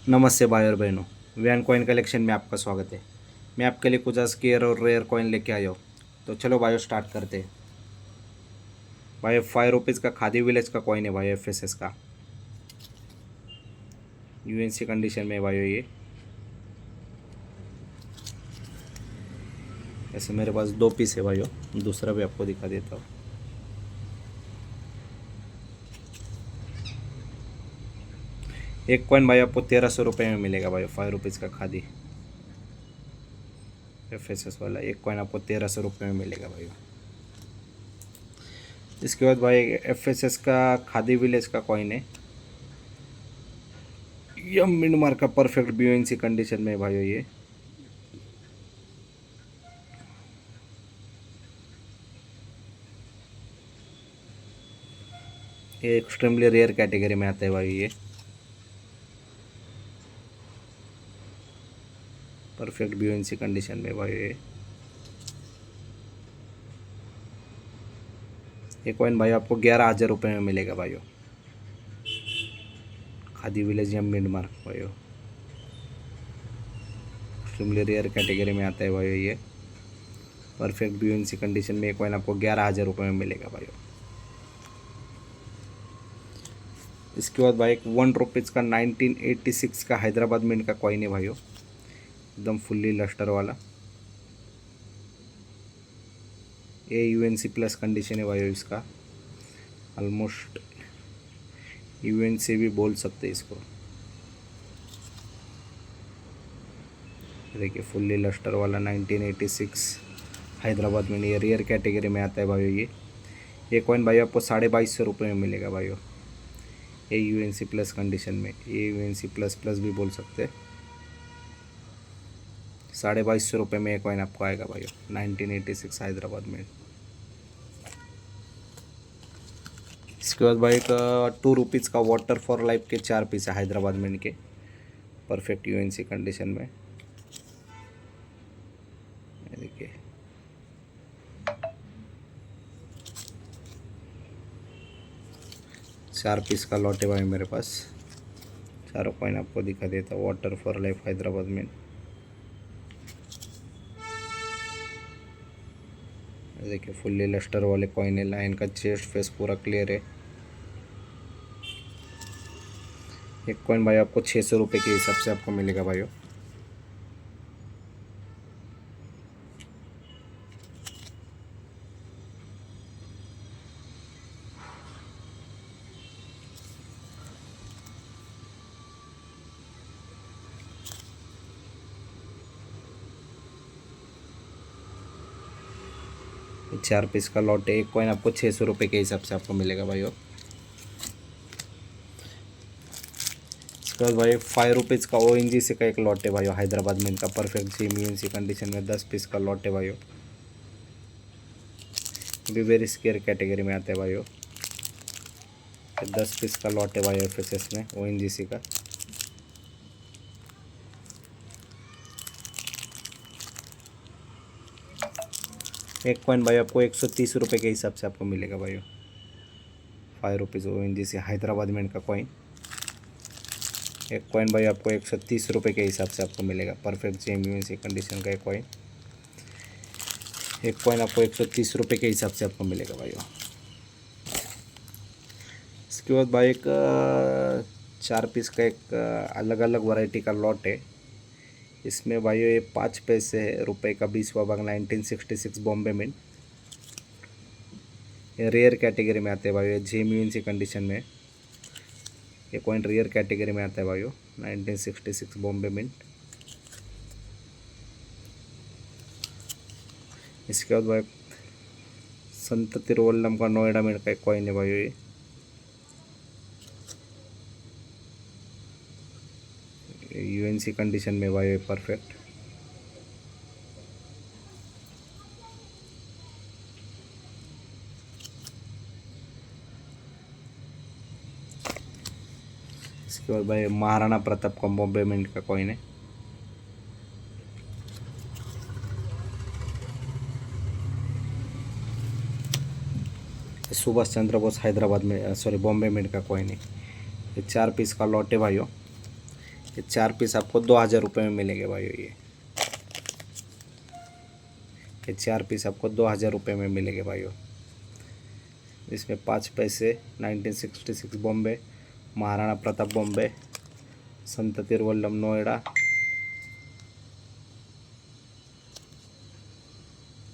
नमस्ते भाई और बहनों, वैन कॉइन कलेक्शन में आपका स्वागत है। मैं आपके लिए कुछ स्केयर और रेयर कॉइन लेके आया हूँ। तो चलो भाई स्टार्ट करते हैं। भाई 5 रुपीज़ का खादी विलेज का कॉइन है भाई, एफएसएस का यूएनसी कंडीशन में है भाई ये। ऐसे मेरे पास 2 पीस है भाई, दूसरा भी आपको दिखा देता हूँ। एक कॉइन भाई आपको 1300 रुपये में मिलेगा भाई, 5 रुपीज़ का खादी एफएसएस वाला एक कॉइन आपको 1300 रुपये में मिलेगा भाई। इसके बाद भाई एफएसएस का खादी विलेज का कॉइन है, यम मिनमार का परफेक्ट बीओएनसी कंडीशन में भाई ये। एक्सट्रीमली रेयर कैटेगरी में आता है भाई ये। परफेक्ट बीओएनसी कंडीशन में भाई ये कॉइन भाई आपको 11,000 रुपये में मिलेगा भाई। खादी विलेज या मिड मार्क भाई, एक्सट्रीमली रेयर कैटेगरी में आता है भाई ये। परफेक्ट बीओएनसी कंडीशन में ये कॉइन आपको 11,000 रुपये में मिलेगा भाई। इसके बाद भाई एक 1 रुपीज़ का 1986 का हैदराबाद मिंट का कॉइन है भाई, एकदम फुल्ली लस्टर वाला। ये यूएनसी प्लस कंडीशन है भाई इसका, ऑलमोस्ट यूएनसी भी बोल सकते इसको। देखिए फुल्ली लस्टर वाला 1986 हैदराबाद में, ये रेयर कैटेगरी में आता है भाई ये कॉइन भाई आपको 2250 रुपये में मिलेगा भाई। ये यूएनसी प्लस कंडीशन में, ये यूएनसी प्लस प्लस भी बोल सकते हैं। 2250 रुपये में ये कॉइन आपको आएगा भाई, 1986 हैदराबाद में। इसके बाद भाई एक 2 रुपीज़ का वाटर फॉर लाइफ के 4 पीस है हैदराबाद में के, परफेक्ट यूएनसी कंडीशन में। देखिए 4 पीस का लॉट है भाई मेरे पास। चारों कॉइन आपको दिखा देता हूँ, वाटर फॉर लाइफ हैदराबाद में। देखिए फुल्ली लस्टर वाले कॉइन है, लाइन का चेस्ट फेस पूरा क्लियर है। एक कॉइन भाई आपको 600 रुपये के हिसाब से आपको मिलेगा भाई। ये 4 पीस का लॉट है, एक कॉइन आपको 600 रुपये के हिसाब से आपको मिलेगा भाई। इसके बाद भाई 5 रुपीज़ का ओएनजीसी का एक लॉट है भाई हैदराबाद में इनका, परफेक्ट जीएमयूएनसी कंडीशन में 10 पीस का लॉट है भाई। भी वेरी स्केयर कैटेगरी में आता है भाई। 10 पीस का लॉट है भाई एफएसएस में ओएनजीसी का। एक कॉइन भाई आपको 130 रुपये के हिसाब से आपको मिलेगा भाई। 5 रुपीज़ ओएनजीसी हैदराबाद में इनका कॉइन। एक कॉइन भाई आपको 130 रुपये के हिसाब से आपको मिलेगा, परफेक्ट जीएमयूएनसी कंडीशन का एक कॉइन। एक कॉइन आपको 130 रुपये के हिसाब से आपको मिलेगा भाई। इसके बाद भाई एक 4 पीस का एक अलग अलग वैरायटी का लॉट है। इसमें भाई ये 5 पैसे रुपये का 20वां भाग 1966 बॉम्बे मिंट। ये रेयर कैटेगरी में आते हैं भाई, जीएमयूएनसी कंडीशन में। ये कॉइन रेयर कैटेगरी में आता है भाई, 1966 बॉम्बे मिंट। इसके बाद भाई संत तिरुवल्लम का नोएडा मिंट का एक कॉइन है भाई ये। यूएनसी कंडीशन में भाई परफेक्ट। इसके बाद भाई महाराणा प्रताप का बॉम्बे मिंट का कॉइन है। सुभाष चंद्र बोस हैदराबाद में बॉम्बे मिंट का कॉइन है। ये 4 पीस का लॉट है भाइयों। ये 4 पीस आपको 2000 रुपये में मिलेंगे भाइयों। ये 4 पीस आपको 2000 रुपये में मिलेंगे भाइयों। इसमें 5 पैसे 1966 बॉम्बे, महाराणा प्रताप बॉम्बे, संत तिरुवल्लम नोएडा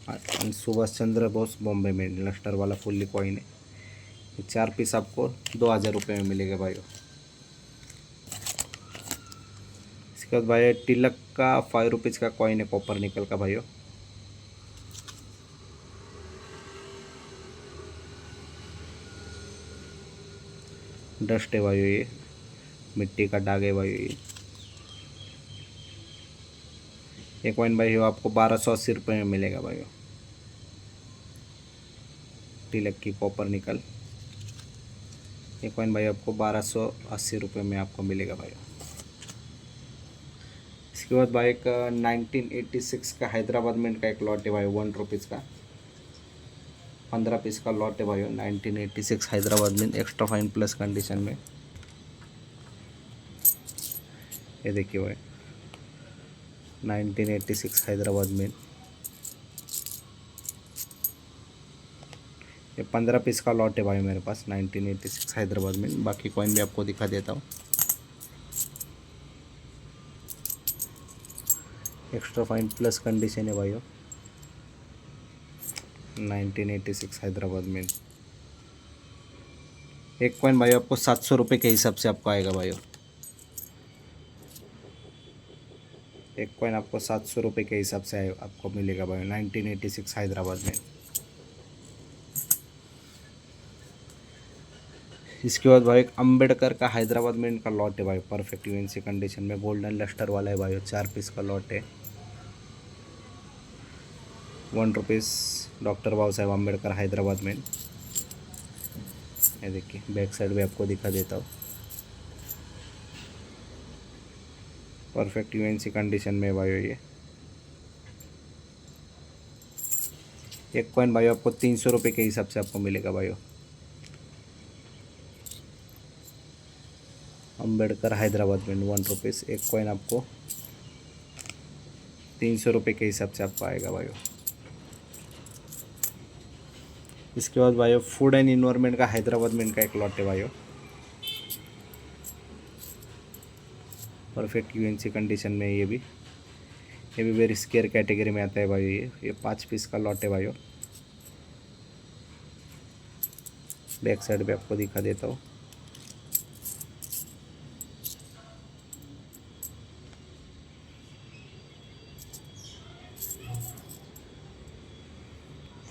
और सुभाष चंद्र बोस बॉम्बे में लस्टर वाला फुल्ली कॉइन है। ये 4 पीस आपको 2000 रुपये में मिलेगा भाइयों। इसके बाद भाई तिलक का 5 रुपीज़ का कॉइन है कॉपर निकल का भाइयों। डस्ट है भाइयों, ये मिट्टी का दाग है भाइयों। ये कॉइन भाइयों आपको 1280 रुपये में मिलेगा भाइयों। तिलक की कॉपर निकल, ये कॉइन भाई आपको 1280 रुपये में आपको मिलेगा भाई। इसके बाद भाई एक 1986 का हैदराबाद मिंट का एक लॉट है भाई 1 रुपीज़ का, 15 पीस का लॉट है भाई 1986 Hyderabad mint extra fine plus condition में। ये देखिए भाई 1986 हैदराबाद मिंट, ये 15 पीस का लॉट है भाई मेरे पास 1986 हैदराबाद में। बाकी कॉइन भी आपको दिखा देता हूँ। एक्स्ट्रा फाइन प्लस कंडीशन है भाइयों 1986 हैदराबाद में। एक कॉइन भाई आपको 700 रुपये के हिसाब से आपको आएगा भाइयों। एक कॉइन आपको 700 रुपये के हिसाब से आपको मिलेगा भाई 1986 हैदराबाद में। इसके बाद भाई एक अम्बेडकर का हैदराबाद में इनका लॉट है भाई परफेक्ट यूएनसी कंडीशन में, गोल्डन लस्टर वाला है भाई, 4 पीस का लॉट है 1 रुपीज़, डॉक्टर बाबा साहेब अम्बेडकर हैदराबाद में। ये देखिए बैक साइड भी आपको दिखा देता हूँ, परफेक्ट यूएनसी कंडीशन में भाई। ये एक कॉइन भाई आपको 300 रुपये के हिसाब से आपको मिलेगा भाई। अम्बेडकर हैदराबाद में 1 रुपीज़, एक कॉइन आपको 300 रुपये के हिसाब से आपको आएगा भाई। इसके बाद भाई फूड एंड इन्वायरमेंट का हैदराबाद में इनका एक लॉट है भाई, परफेक्ट यूएनसी कंडीशन में। ये भी वेरी स्केयर कैटेगरी में आता है भाई। ये 5 पीस का लॉट है भाई। बैक साइड पे आपको दिखा देता हूँ।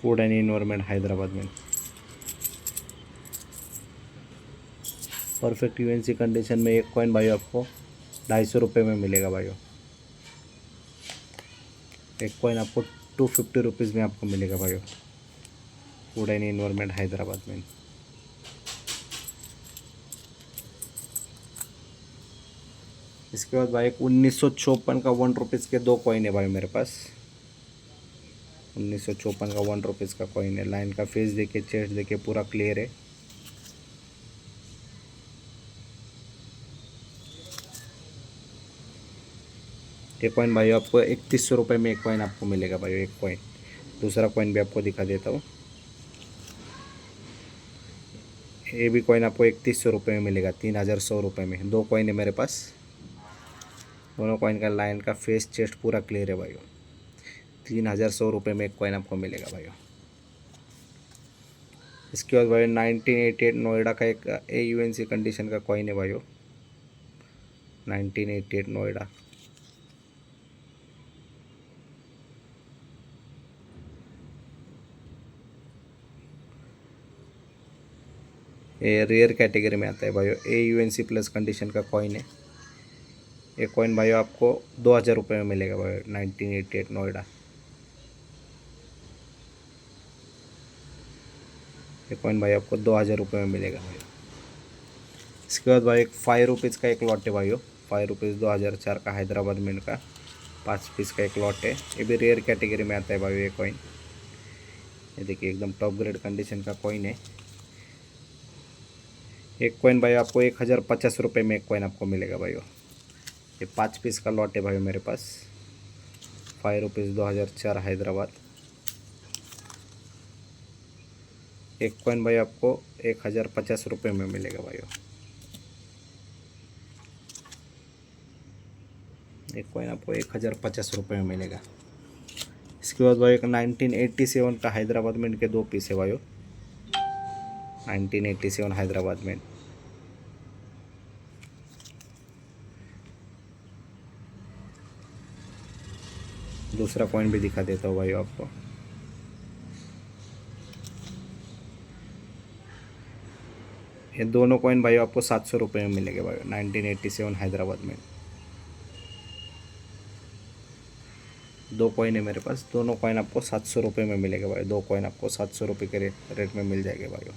फूड एंड इन्वायरमेंट हैदराबाद में, परफेक्ट यूएनसी कंडीशन में। एक कॉइन भाई आपको 250 रुपये में मिलेगा भाई। एक कॉइन आपको 250 रुपीज़ में आपको मिलेगा भाई, फूड एंड इन्वायरमेंट हैदराबाद में। इसके बाद भाई 1954 का 1 रुपीज़ के 2 कॉइन है भाई मेरे पास। 1954 का 1 रुपीज़ का कॉइन है। लाइन का फेस देखिए, चेस्ट देखिए, पूरा क्लियर है। ये कॉइन भाई आपको 3100 रुपये में एक कॉइन आपको मिलेगा भाई, एक कॉइन। दूसरा कॉइन भी आपको दिखा देता हूँ। ये भी कॉइन आपको 3100 रुपये में मिलेगा, 3100 रुपये में। 2 कॉइन है मेरे पास, दोनों कॉइन का लाइन का फेस चेस्ट पूरा क्लियर है भाई। 3100 रुपये में एक कॉइन आपको मिलेगा भाई। इसके बाद भाई 1988 नोएडा का एक AUNC कंडीशन का कॉइन है भाई, 1988 नोएडा। ये रेयर कैटेगरी में आता है भाई, AUNC प्लस कंडीशन का कॉइन है। ये कॉइन भाई आपको 2000 रुपये में मिलेगा भाई, 1988 नोएडा। ये कॉइन भाई आपको 2000 रुपये में मिलेगा भाई। इसके बाद भाई एक 5 रुपीज़ का एक लॉट है भाई, 5 रुपीज़ 2004 का हैदराबाद में इनका 5 पीस का एक लॉट है। ये भी रेयर कैटेगरी में आता है भाई ये कॉइन। ये देखिए एकदम टॉप ग्रेड कंडीशन का कॉइन है। एक कॉइन भाई आपको 1050 रुपये में एक कॉइन आपको मिलेगा भाई। ये 5 पीस का लॉट है भाई मेरे पास। 5 रुपीज़ 2004 हैदराबाद। एक कॉइन भाई आपको 1050 रुपये में मिलेगा भाई। एक कॉइन आपको 1050 रुपये में मिलेगा। इसके बाद भाई एक 1987 का हैदराबाद मिंट के 2 पीस है भाई। 1987 हैदराबाद मिंट। दूसरा कॉइन भी दिखा देता हूँ भाई आपको। ये दोनों कॉइन भाई आपको 700 रुपये में मिलेंगे भाई। 1987 हैदराबाद में। दो कॉइन है मेरे पास, दोनों कॉइन आपको 700 रुपये में मिलेगा भाई। दो कॉइन आपको 700 रुपये के रेट में मिल जाएंगे भाई।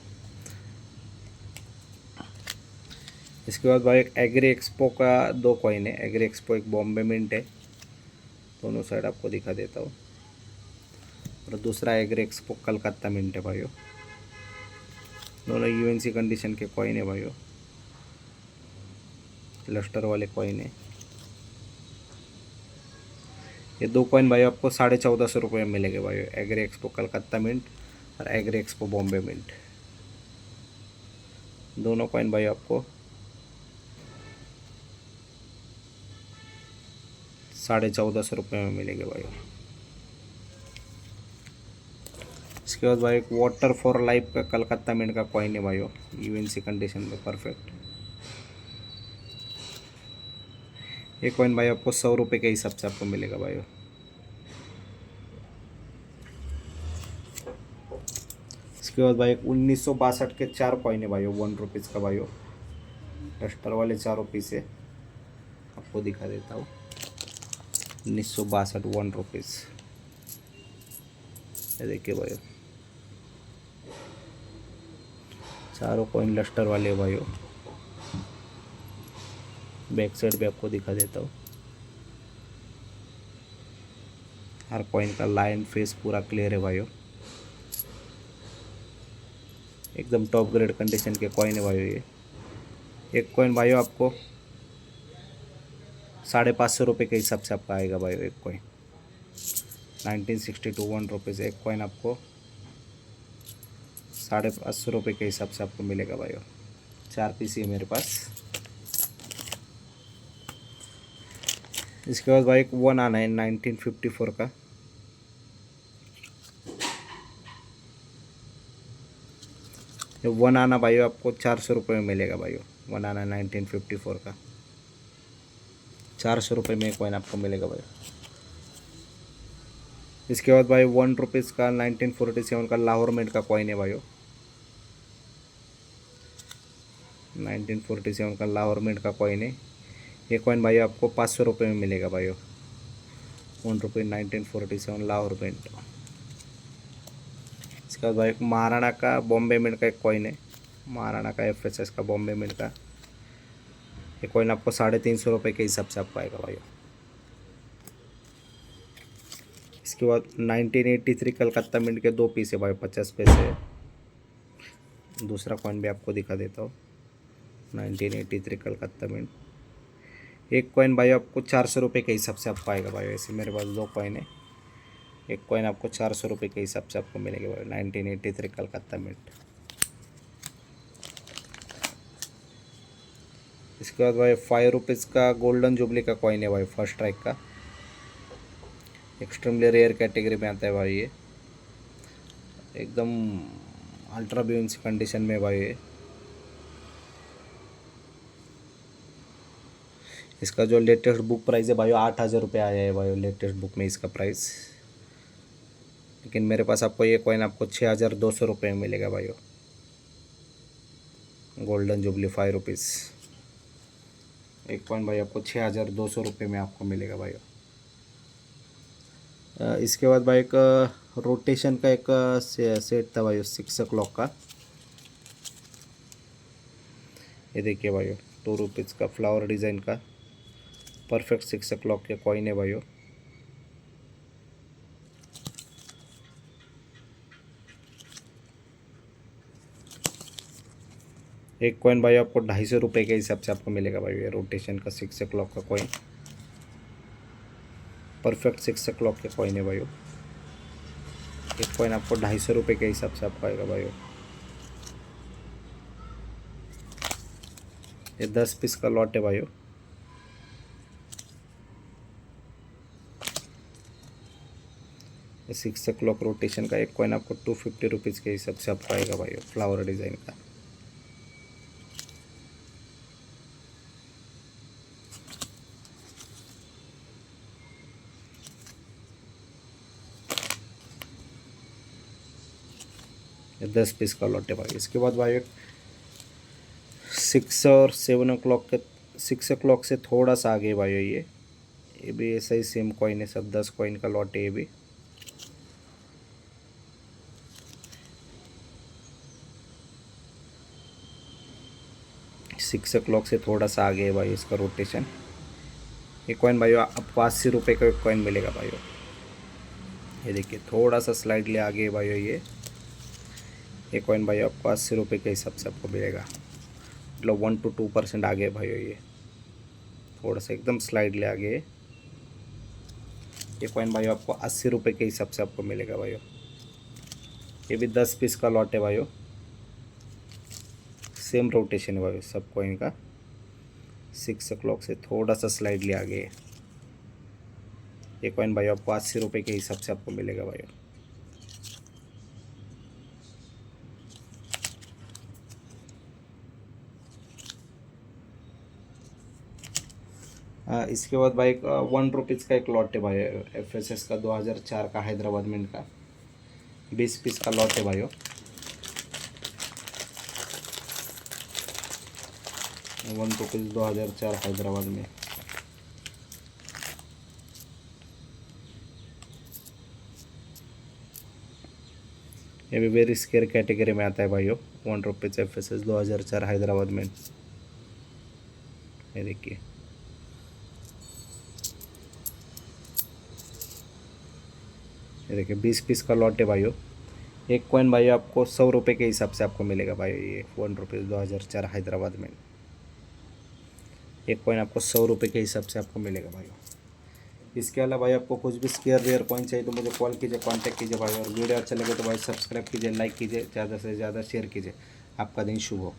इसके बाद भाई एक एग्री एक्सपो का 2 कॉइन है। एग्री एक्सपो एक बॉम्बे मिंट है। दोनों साइड आपको दिखा देता हूँ। और दूसरा एग्री एक्सपो कलकत्ता मिंट है भाइयों। दोनों यूएनसी कंडीशन के कॉइन है भाइयों। लस्टर वाले कॉइन है। ये 2 कॉइन भाई आपको 1450 रुपये में मिलेंगे भाई। एग्री एक्सपो कलकत्ता मिंट और एग्री एक्सपो बॉम्बे मिंट। दोनों कॉइन भाई आपको 1450 रुपये में मिलेंगे भाई। इसके बाद भाई एक वाटर फॉर लाइफ का कलकत्ता मिंट का कॉइन है भाई। यूएनसी कंडीशन में परफेक्ट। ये कॉइन भाई आपको 100 रुपये के हिसाब से आपको मिलेगा भाई। इसके बाद भाई एक 1962 के 4 कॉइन है भाई। 1 रुपीज़ का भाई। डस्टर वाले 4 पीस है। आपको दिखा देता हूँ। 1962 1 रुपीज़। ये देखिए भाई, चारों कॉइन लस्टर वाले भाई। बैक साइड पे आपको दिखा देता हूँ। हर कॉइन का लाइन फेस पूरा क्लियर है भाइयों। एकदम टॉप ग्रेड कंडीशन के कॉइन है भाइयों ये। एक कॉइन भाइयों आपको 550 रुपये के हिसाब से आपका आएगा भाइयों। एक कॉइन 1962 1 रुपीज़। एक कॉइन आपको 550 रुपये के हिसाब से आपको मिलेगा भाइयों। 4 पीस है मेरे पास। इसके बाद भाई एक 1 आना है 1954 का। ये 1 आना भाइयों आपको 400 रुपये में मिलेगा भाइयों। 1 आना 1954 का 400 रुपये में कॉइन आपको मिलेगा भाई। इसके बाद भाई 1 रुपीज़ का 1947 का लाहौर मिंट का कॉइन है भाइयों। 1947 का लाहौर मिंट का कॉइन है। ये कॉइन भाई आपको 500 रुपये में मिलेगा भाइयों। 1 रुपये 1947 लाहौर मिंट। इसके बाद भाई एक महाराणा का बॉम्बे मिंट का एक कॉइन है। महाराणा का एफएसएस का बॉम्बे मिंट का। ये कॉइन आपको 350 रुपये के हिसाब से आपको आएगा भाई। इसके बाद 1983 कलकत्ता मिंट के 2 पीस है भाई। 50 पैसे। दूसरा कॉइन भी आपको दिखा देता हूँ। 1983 कलकत्ता मिंट। एक कॉइन भाई आपको 400 रुपये के हिसाब से आपको आएगा भाई। ऐसे मेरे पास 2 कॉइन है। एक कॉइन आपको 400 रुपये के हिसाब से आपको मिलेगा भाई। 1983 कलकत्ता मिंट। इसके बाद भाई 5 रुपीज़ का गोल्डन जुबली का कॉइन है भाई। फर्स्ट स्ट्राइक का एक्सट्रीमली रेयर कैटेगरी में आता है भाई। ये एकदम अल्ट्रा ब्यूंस कंडीशन में भाई ये। इसका जो लेटेस्ट बुक प्राइस है भाई 8,000 रुपये आया है भाई लेटेस्ट बुक में इसका प्राइस। लेकिन मेरे पास आपको ये कॉइन आपको 6,200 रुपये में मिलेगा भाई। Golden jubilee 5 rupees. एक कॉइन भाई आपको 6,200 रुपये में आपको मिलेगा भाई। इसके बाद भाई एक रोटेशन का एक सेट था भाई 6 o'clock का। ये देखिए भाई 2 रुपीज़ का फ्लावर डिज़ाइन का परफेक्ट 6 o'clock के कॉइन है भाई। एक कॉइन भाई आपको 250 रुपये के हिसाब से आपको मिलेगा भाई। ये रोटेशन का 6 o'clock का कॉइन। परफेक्ट 6 o'clock के कॉइन है भाइयों। एक कॉइन आपको 250 रुपये के हिसाब से आपको आएगा भाइयों। ये 10 पीस का लॉट है भाइयों। ये 6 o'clock रोटेशन का एक कॉइन आपको 250 रुपीज़ के हिसाब से आपको आएगा भाइयों, फ्लावर डिज़ाइन का। ये 10 पीस का लॉट है भाई। इसके बाद भाई 6 और 7 o'clock के 6 o'clock से थोड़ा सा आगे भाई ये भी ऐसा ही सेम कॉइन है, सब 10 कॉइन का लॉट है ये भी। सिक्स o'clock से थोड़ा सा आगे है भाई इसका रोटेशन। ये कॉइन भाई आपको 80 रुपये का एक कॉइन मिलेगा भाई। ये देखिए थोड़ा सा स्लाइडली आगे है भाई ये कॉइन भाई आपको 80 रुपये के हिसाब से आपको मिलेगा, मतलब 1 to 2% आगे है भाई ये, थोड़ा सा एकदम स्लाइडली आगे है। ये कॉइन भाई आपको 80 रुपये के हिसाब से आपको मिलेगा भाई। ये भी 10 पीस का लॉट है भाई, सेम रोटेशन है भाई सब कॉइन का। 6 o'clock से थोड़ा सा स्लाइडली आगे है। ये कॉइन भाई आपको 80 रुपये के हिसाब से आपको मिलेगा भाई। इसके बाद भाई 1 रुपीज़ का एक लॉट है भाई, FSS का 2004 का हैदराबाद मिंट का 20 पीस का लॉट है भाई। 1 रुपीज़ 2004 हैदराबाद में। ये भी वेरी स्केयर कैटेगरी में आता है भाइयों। 1 रुपीज़ FSS 2004 हैदराबाद में। ये देखिए ये देखिए 20 पीस का लॉट है भाइयों। एक कॉइन भाई आपको 100 रुपये के हिसाब से आपको मिलेगा भाई। ये 1 रुपीज़ 2004 हैदराबाद में एक कॉइन आपको 100 रुपये के हिसाब से आपको मिलेगा भाई। इसके अलावा भाई आपको कुछ भी स्केयर रेयर कॉइन चाहिए तो मुझे कॉल कीजिए, कांटेक्ट कीजिए भाई। और वीडियो अच्छा लगे तो भाई सब्सक्राइब कीजिए, लाइक कीजिए, ज़्यादा से ज़्यादा शेयर कीजिए। आपका दिन शुभ हो।